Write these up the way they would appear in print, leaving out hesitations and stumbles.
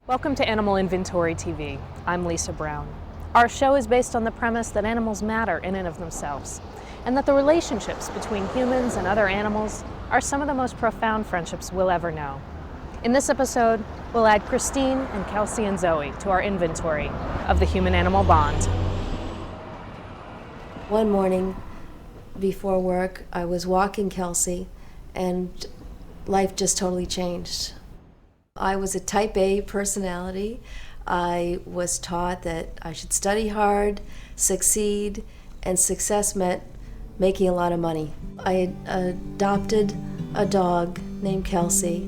Welcome to Animal Inventory TV. I'm Lisa Brown. Our show is based on the premise that animals matter in and of themselves, and that the relationships between humans and other animals are some of the most profound friendships we'll ever know. In this episode, we'll add Christine and Kelsey and Zoe to our inventory of the human-animal bond. One morning before work, I was walking Kelsey, and life just totally changed. I was a type A personality. I was taught that I should study hard, succeed, and success meant making a lot of money. I had adopted a dog named Kelsey.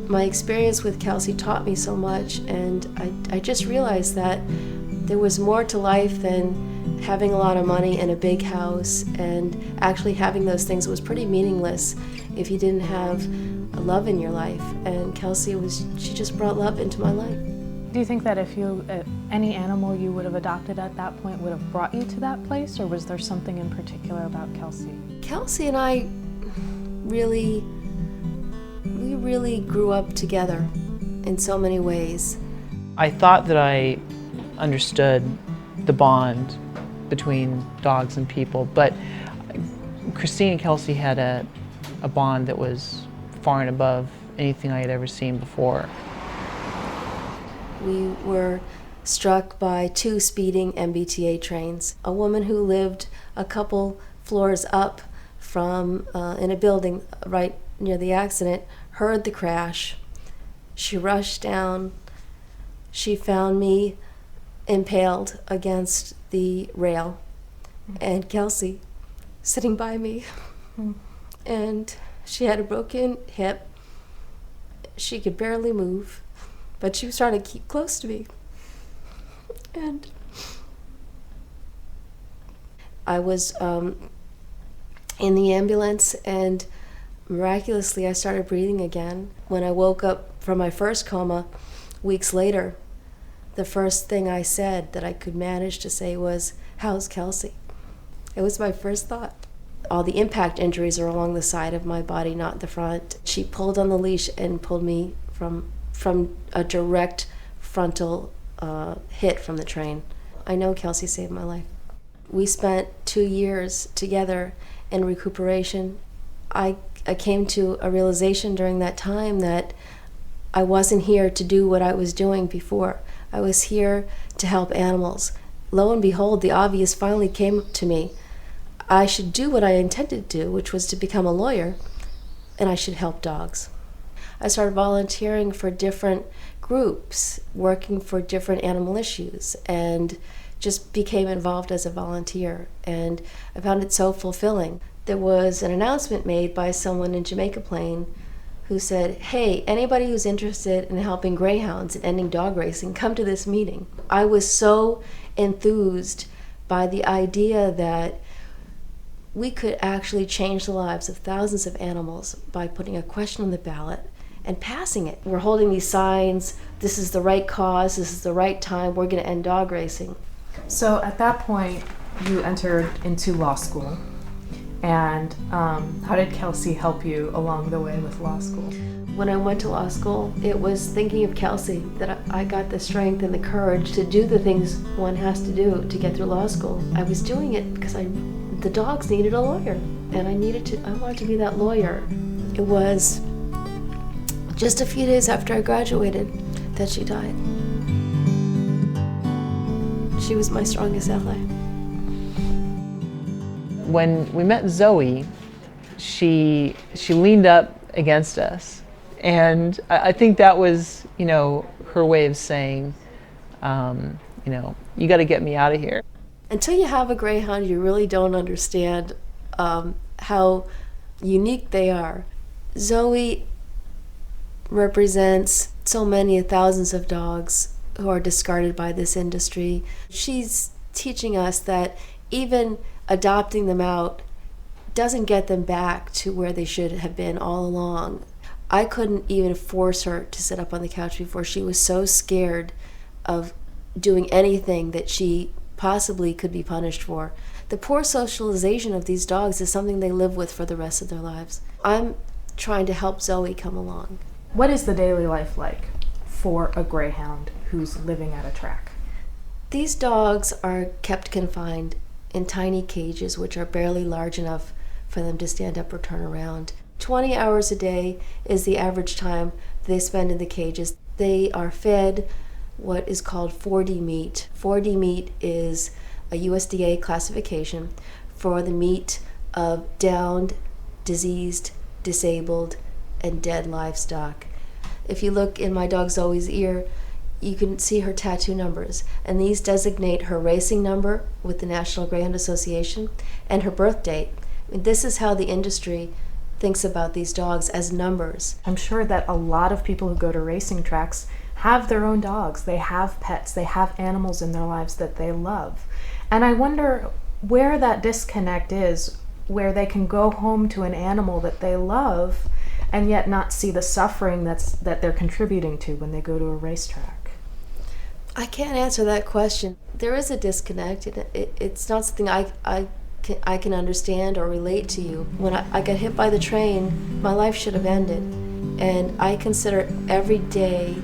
My experience with Kelsey taught me so much, and I just realized that there was more to life than having a lot of money and a big house, and actually having those things was pretty meaningless if you didn't have a love in your life. And Kelsey she just brought love into my life. Do you think that if any animal you would have adopted at that point would have brought you to that place, or was there something in particular about Kelsey? Kelsey and I really grew up together in so many ways. I thought that I understood the bond between dogs and people, but Christine and Kelsey had a bond that was far and above anything I had ever seen before. We were struck by two speeding MBTA trains. A woman who lived a couple floors up from in a building right near the accident heard the crash. She rushed down. She found me impaled against the rail, and Kelsey sitting by me. And she had a broken hip. She could barely move, but she was trying to keep close to me. And I was in the ambulance, and miraculously I started breathing again. When I woke up from my first coma weeks later, the first thing I said that I could manage to say was, "How's Kelsey?" It was my first thought. All the impact injuries are along the side of my body, not the front. She pulled on the leash and pulled me from a direct frontal hit from the train. I know Kelsey saved my life. We spent 2 years together in recuperation. I came to a realization during that time that I wasn't here to do what I was doing before. I was here to help animals. Lo and behold, the obvious finally came to me. I should do what I intended to do, which was to become a lawyer, and I should help dogs. I started volunteering for different groups, working for different animal issues, and just became involved as a volunteer, and I found it so fulfilling. There was an announcement made by someone in Jamaica Plain who said, "Hey, anybody who's interested in helping greyhounds and ending dog racing, come to this meeting." I was so enthused by the idea that we could actually change the lives of thousands of animals by putting a question on the ballot and passing it. We're holding these signs, this is the right cause, this is the right time, we're going to end dog racing. So at that point, you entered into law school. And how did Kelsey help you along the way with law school? When I went to law school, it was thinking of Kelsey, that I got the strength and the courage to do the things one has to do to get through law school. I was doing it because the dogs needed a lawyer, and I wanted to be that lawyer. It was just a few days after I graduated that she died. She was my strongest ally. When we met Zoe, she leaned up against us, and I think that was, her way of saying, you got to get me out of here. Until you have a greyhound, you really don't understand how unique they are. Zoe represents so many thousands of dogs who are discarded by this industry. She's teaching us that even adopting them out doesn't get them back to where they should have been all along. I couldn't even force her to sit up on the couch before. She was so scared of doing anything that she possibly could be punished for. The poor socialization of these dogs is something they live with for the rest of their lives. I'm trying to help Zoe come along. What is the daily life like for a greyhound who's living at a track? These dogs are kept confined in tiny cages which are barely large enough for them to stand up or turn around. 20 hours a day is the average time they spend in the cages. They are fed what is called 4D meat. 4D meat is a USDA classification for the meat of downed, diseased, disabled, and dead livestock. If you look in my dog Zoe's ear, you can see her tattoo numbers, and these designate her racing number with the National Greyhound Association and her birth date. This is how the industry thinks about these dogs, as numbers. I'm sure that a lot of people who go to racing tracks have their own dogs. They have pets. They have animals in their lives that they love. And I wonder where that disconnect is, where they can go home to an animal that they love and yet not see the suffering that they're contributing to when they go to a racetrack. I can't answer that question. There is a disconnect, and it's not something I can understand or relate to you. When I got hit by the train, my life should have ended. And I consider every day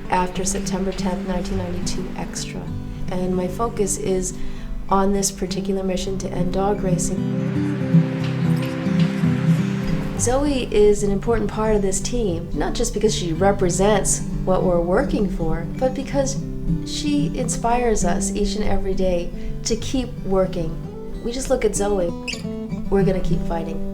after September 10th, 1992 extra. And my focus is on this particular mission to end dog racing. Zoe is an important part of this team, not just because she represents what we're working for, but because she inspires us each and every day to keep working. We just look at Zoe, we're gonna keep fighting.